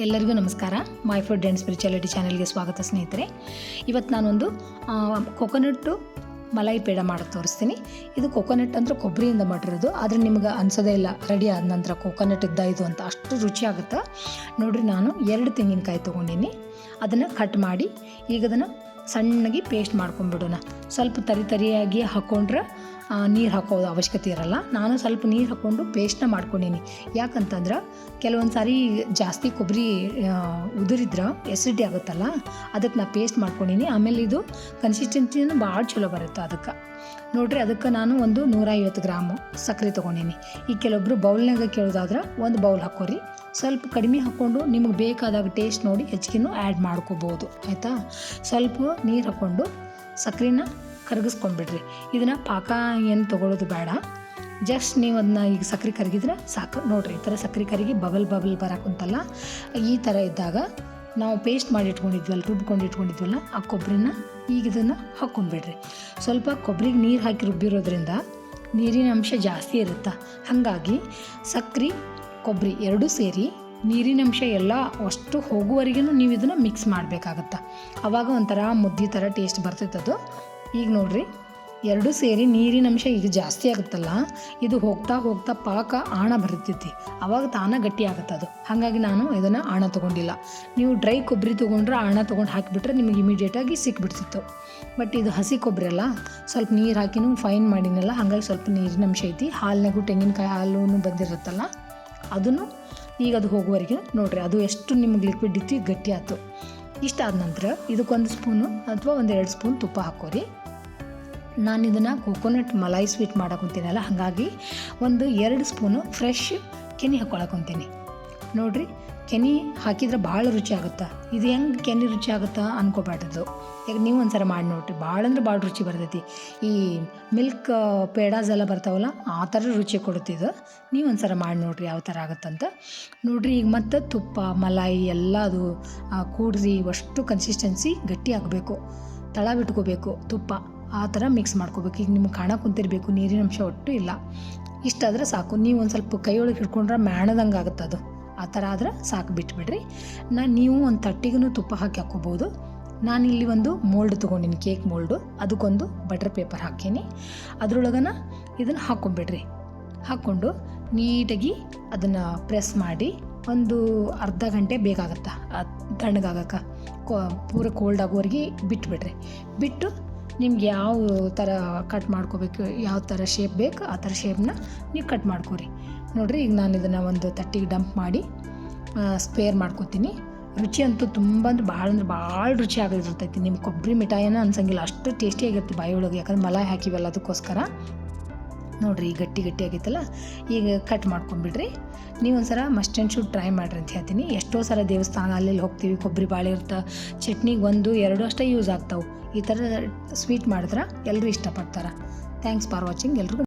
ಎಲ್ಲರಿಗೂ ನಮಸ್ಕಾರ. My food and spirituality ಚಾನೆಲ್ಗೆ ಸ್ವಾಗತ ಸ್ನೇಹಿತರೆ. ಇವತ್ತು ನಾನೊಂದು ಕೊಕೊನಟ್ಟು ಮಲಾಯಿ ಪೇಡ ಮಾಡೋದು ತೋರಿಸ್ತೀನಿ. ಇದು ಕೊಕೊನಟ್ ಅಂದರೆ ಕೊಬ್ಬರಿಯಿಂದ ಮಾಡಿರೋದು, ಆದರೆ ನಿಮ್ಗೆ ಅನ್ಸೋದೇ ಇಲ್ಲ ರೆಡಿ ಆದ ನಂತರ ಕೊಕೊನಟ್ ಇದು ಅಂತ. ಅಷ್ಟು ರುಚಿ ಆಗುತ್ತೆ ನೋಡಿರಿ. ನಾನು 2 ತೆಂಗಿನಕಾಯಿ ತೊಗೊಂಡಿನಿ, ಅದನ್ನು ಕಟ್ ಮಾಡಿ ಈಗ ಅದನ್ನು ಸಣ್ಣಗೆ ಪೇಸ್ಟ್ ಮಾಡ್ಕೊಂಡ್ಬಿಡೋಣ. ಸ್ವಲ್ಪ ತರಿಯಾಗಿ ಹಾಕ್ಕೊಂಡ್ರೆ ನೀರು ಹಾಕೋದು ಅವಶ್ಯಕತೆ ಇರಲ್ಲ. ನಾನು ಸ್ವಲ್ಪ ನೀರು ಹಾಕ್ಕೊಂಡು ಪೇಸ್ಟ್ನ ಮಾಡ್ಕೊಂಡೀನಿ. ಯಾಕಂತಂದ್ರೆ ಕೆಲವೊಂದು ಸಾರಿ ಜಾಸ್ತಿ ಕೊಬ್ಬರಿ ಉದುರಿದ್ರೆ ಎಸಿಡಿಟಿ ಆಗುತ್ತಲ್ಲ, ಅದಕ್ಕೆ ನಾನು ಪೇಸ್ಟ್ ಮಾಡ್ಕೊಂಡೀನಿ. ಆಮೇಲೆ ಇದು ಕನ್ಸಿಸ್ಟೆನ್ಸಿನೂ ಭಾಳ ಚಲೋ ಬರುತ್ತೆ. ಅದಕ್ಕೆ ನೋಡಿರಿ, ಅದಕ್ಕೆ ನಾನು ಒಂದು 150 ಗ್ರಾಮು ಸಕ್ಕರೆ ತೊಗೊಂಡೀನಿ. ಈಗ ಕೆಲವೊಬ್ಬರು ಬೌಲ್ನಾಗ ಕೇಳೋದಾದ್ರೆ ಒಂದು ಬೌಲ್ ಹಾಕೋರಿ. ಸ್ವಲ್ಪ ಕಡಿಮೆ ಹಾಕ್ಕೊಂಡು ನಿಮಗೆ ಬೇಕಾದಾಗ ಟೇಸ್ಟ್ ನೋಡಿ ಹೆಚ್ಚಿಗೆನೂ ಆ್ಯಡ್ ಮಾಡ್ಕೋಬೋದು, ಆಯಿತಾ. ಸ್ವಲ್ಪ ನೀರು ಹಾಕ್ಕೊಂಡು ಸಕ್ಕರೆನ ಕರಗಿಸ್ಕೊಂಡ್ಬಿಡ್ರಿ. ಇದನ್ನು ಪಾಕ ಏನು ತೊಗೊಳ್ಳೋದು ಬೇಡ, ಜಸ್ಟ್ ನೀವು ಅದನ್ನ ಈಗ ಸಕ್ಕರೆ ಕರಗಿದ್ರೆ ಸಾಕು. ನೋಡಿರಿ, ಈ ಥರ ಸಕ್ಕರೆ ಕರಗಿ ಬಬಲ್ ಬರೋಕ್ಕಂತಲ್ಲ, ಈ ಥರ ಇದ್ದಾಗ ನಾವು ಪೇಸ್ಟ್ ಮಾಡಿ ಇಟ್ಕೊಂಡಿದ್ವಲ್ಲ, ರುಬ್ಕೊಂಡು ಇಟ್ಕೊಂಡಿದ್ವಲ್ಲ ಆ ಕೊಬ್ಬರಿನ ಈಗ ಇದನ್ನು ಹಾಕ್ಕೊಂಡ್ಬಿಡ್ರಿ. ಸ್ವಲ್ಪ ಕೊಬ್ಬರಿಗೆ ನೀರು ಹಾಕಿ ರುಬ್ಬಿರೋದ್ರಿಂದ ನೀರಿನ ಅಂಶ ಜಾಸ್ತಿ ಇರುತ್ತೆ. ಹಾಗಾಗಿ ಸಕ್ಕರೆ ಕೊಬ್ಬರಿ ಎರಡೂ ಸೇರಿ ನೀರಿನ ಅಂಶ ಎಲ್ಲ ಅಷ್ಟು ಹೋಗುವವರೆಗೂ ನೀವು ಇದನ್ನು ಮಿಕ್ಸ್ ಮಾಡಬೇಕಾಗತ್ತೆ. ಆವಾಗ ಒಂಥರ ಮುದ್ದೆ ಥರ ಟೇಸ್ಟ್ ಬರ್ತೈತದು. ಈಗ ನೋಡಿರಿ, ಎರಡೂ ಸೇರಿ ನೀರಿನ ಅಂಶ ಈಗ ಜಾಸ್ತಿ ಆಗುತ್ತಲ್ಲ, ಇದು ಹೋಗ್ತಾ ಹೋಗ್ತಾ ಪಾಕ ಆಣ ಬರ್ತೈತಿ, ಆವಾಗ ತಾನೇ ಗಟ್ಟಿ ಆಗುತ್ತೆ ಅದು. ಹಾಗಾಗಿ ನಾನು ಇದನ್ನು ಆಣ ತೊಗೊಂಡಿಲ್ಲ. ನೀವು ಡ್ರೈ ಕೊಬ್ಬರಿ ತೊಗೊಂಡ್ರೆ ಆಣ ತೊಗೊಂಡು ಹಾಕಿಬಿಟ್ರೆ ನಿಮಗೆ ಇಮಿಡಿಯೇಟಾಗಿ ಸಿಕ್ಬಿಡ್ತಿತ್ತು. ಬಟ್ ಇದು ಹಸಿ ಕೊಬ್ಬರಿ ಅಲ್ಲ, ಸ್ವಲ್ಪ ನೀರು ಹಾಕಿನೂ ಫೈನ್ ಮಾಡಿನಲ್ಲ, ಹಾಗಾಗಿ ಸ್ವಲ್ಪ ನೀರಿನ ಅಂಶ ಐತಿ. ಹಾಲಿನಾಗೂ ತೆಂಗಿನಕಾಯಿ ಹಾಲು ಬಂದಿರುತ್ತಲ್ಲ, ಅದನ್ನು ಈಗ ಅದು ಹೋಗುವವರೆಗೆ ನೋಡಿರಿ, ಅದು ಎಷ್ಟು ನಿಮಗೆ ಲಿಕ್ವಿಡ್ ಇತ್ತು ಗಟ್ಟಿ ಆಯ್ತು. ಇಷ್ಟ ಆದ ನಂತರ ಇದಕ್ಕೊಂದು ಸ್ಪೂನು ಅಥವಾ 1-2 ಸ್ಪೂನ್ ತುಪ್ಪ ಹಾಕೋರಿ. ನಾನು ಇದನ್ನು ಕೊಕೊನಟ್ ಮಲಾಯಿ ಸ್ವೀಟ್ ಮಾಡೋಕ್ಕಂತೀನಲ್ಲ, ಹಾಗಾಗಿ 1-2 ಸ್ಪೂನು ಫ್ರೆಶ್ ಕೆನೆ ಹಾಕ್ಕೊಳಕೊಂತೀನಿ. ನೋಡಿರಿ, ಕೆನೆ ಹಾಕಿದ್ರೆ ಭಾಳ ರುಚಿ ಆಗುತ್ತೆ. ಇದು ಹೆಂಗೆ ಕೆನೆ ರುಚಿ ಆಗುತ್ತಾ ಅನ್ಕೋಬಾರ್ದು. ಈಗ ನೀವು ಒಂದ್ಸಲ ಮಾಡಿ ನೋಡಿರಿ, ಭಾಳ ಅಂದ್ರೆ ಭಾಳ ರುಚಿ ಬರ್ತೈತಿ. ಈ ಮಿಲ್ಕ್ ಪೇಡಾಸ್ ಎಲ್ಲ ಬರ್ತಾವಲ್ಲ, ಆ ಥರ ರುಚಿ ಕೊಡುತ್ತಿದ್ದು. ನೀವು ಒಂದ್ಸಲ ಮಾಡಿ ನೋಡಿರಿ ಯಾವ ಥರ ಆಗುತ್ತಂತ. ನೋಡಿರಿ, ಈಗ ಮತ್ತು ತುಪ್ಪ ಮಲಾಯಿ ಎಲ್ಲ ಅದು ಕೂಡಿಸಿ ಅಷ್ಟು ಕನ್ಸಿಸ್ಟೆನ್ಸಿ ಗಟ್ಟಿ ಆಗಬೇಕು, ತಳ ಬಿಟ್ಕೋಬೇಕು ತುಪ್ಪ, ಆ ಥರ ಮಿಕ್ಸ್ ಮಾಡ್ಕೋಬೇಕು. ಈಗ ನಿಮ್ಗೆ ಕುಂತಿರಬೇಕು, ನೀರಿನ ಅಂಶ ಒಟ್ಟು ಇಲ್ಲ. ಇಷ್ಟಾದರೆ ಸಾಕು. ನೀವು ಒಂದು ಸ್ವಲ್ಪ ಕೈಯೊಳಗೆ ಹಿಡ್ಕೊಂಡ್ರೆ ಮ್ಯಾಣದಂಗೆ ಆಗುತ್ತೆ ಅದು. ಆ ಥರ ಆದ್ರೆ ಸಾಕು, ಬಿಟ್ಬಿಡ್ರಿ. ನೀವು ಒಂದು ತಟ್ಟಿಗೂ ತುಪ್ಪ ಹಾಕಿ ಹಾಕ್ಕೋಬೋದು. ನಾನಿಲ್ಲಿ ಒಂದು ಮೋಲ್ಡ್ ತೊಗೊಂಡಿನಿ, ಕೇಕ್ ಮೋಲ್ಡು. ಅದಕ್ಕೊಂದು ಬಟರ್ ಪೇಪರ್ ಹಾಕೀನಿ. ಅದ್ರೊಳಗನ ಇದನ್ನು ಹಾಕ್ಕೊಂಬಿಡ್ರಿ. ಹಾಕ್ಕೊಂಡು ನೀಟಾಗಿ ಅದನ್ನು ಪ್ರೆಸ್ ಮಾಡಿ ಒಂದು ಅರ್ಧ ಗಂಟೆ ಬೇಕಾಗತ್ತೆ ತಣ್ಣಗಾಗಕ್ಕೆ. ಪೂರ ಕೋಲ್ಡ್ ಆಗೋವರೆಗೆ ಬಿಟ್ಬಿಡ್ರಿ. ಬಿಟ್ಟು ನಿಮ್ಗೆ ಯಾವ ಥರ ಕಟ್ ಮಾಡ್ಕೋಬೇಕು, ಯಾವ ಥರ ಶೇಪ್ ಬೇಕು ಆ ಥರ ಶೇಪ್ನ ನೀವು ಕಟ್ ಮಾಡ್ಕೊರಿ. ನೋಡಿರಿ, ಈಗ ನಾನು ಇದನ್ನು ಒಂದು ತಟ್ಟಿಗೆ ಡಂಪ್ ಮಾಡಿ ಸ್ಪೇರ್ ಮಾಡ್ಕೋತೀನಿ. ರುಚಿ ಅಂತೂ ತುಂಬ ಅಂದ್ರೆ ಭಾಳ ರುಚಿ ಆಗಿರ್ತೈತಿ. ನಿಮ್ಮ ಕೊಬ್ಬರಿ ಮಿಠಾಯಿನ ಅನ್ಸಂಗಿಲ್ಲ, ಅಷ್ಟು ಟೇಸ್ಟಿಯಾಗಿರುತ್ತೆ ಬಾಯಿಯೊಳಗೆ. ಯಾಕಂದ್ರೆ ಮಲಾಯಿ ಹಾಕಿವಲ್ಲ, ಅದಕ್ಕೋಸ್ಕರ. ನೋಡಿರಿ, ಗಟ್ಟಿ ಆಗೈತಲ್ಲ, ಈಗ ಕಟ್ ಮಾಡ್ಕೊಂಡ್ಬಿಡ್ರಿ. ನೀವು ಒಂದ್ಸಲ ಮಸ್ಟ್ ಆ್ಯಂಡ್ ಶುಡ್ ಟ್ರೈ ಮಾಡಿರಿ ಅಂತ ಹೇಳ್ತೀನಿ. ಎಷ್ಟೋ ಸಲ ದೇವಸ್ಥಾನ ಅಲ್ಲಿ ಹೋಗ್ತೀವಿ, ಕೊಬ್ಬರಿ ಬಾಳೆ ಇರುತ್ತೆ, ಚಟ್ನಿಗೆ 1-2 ಅಷ್ಟೇ ಯೂಸ್ ಆಗ್ತಾವೆ. ಈ ಥರ ಸ್ವೀಟ್ ಮಾಡಿದ್ರೆ ಎಲ್ಲರೂ ಇಷ್ಟಪಡ್ತಾರೆ. Thanks for watching. ಎಲ್ರಿಗೂ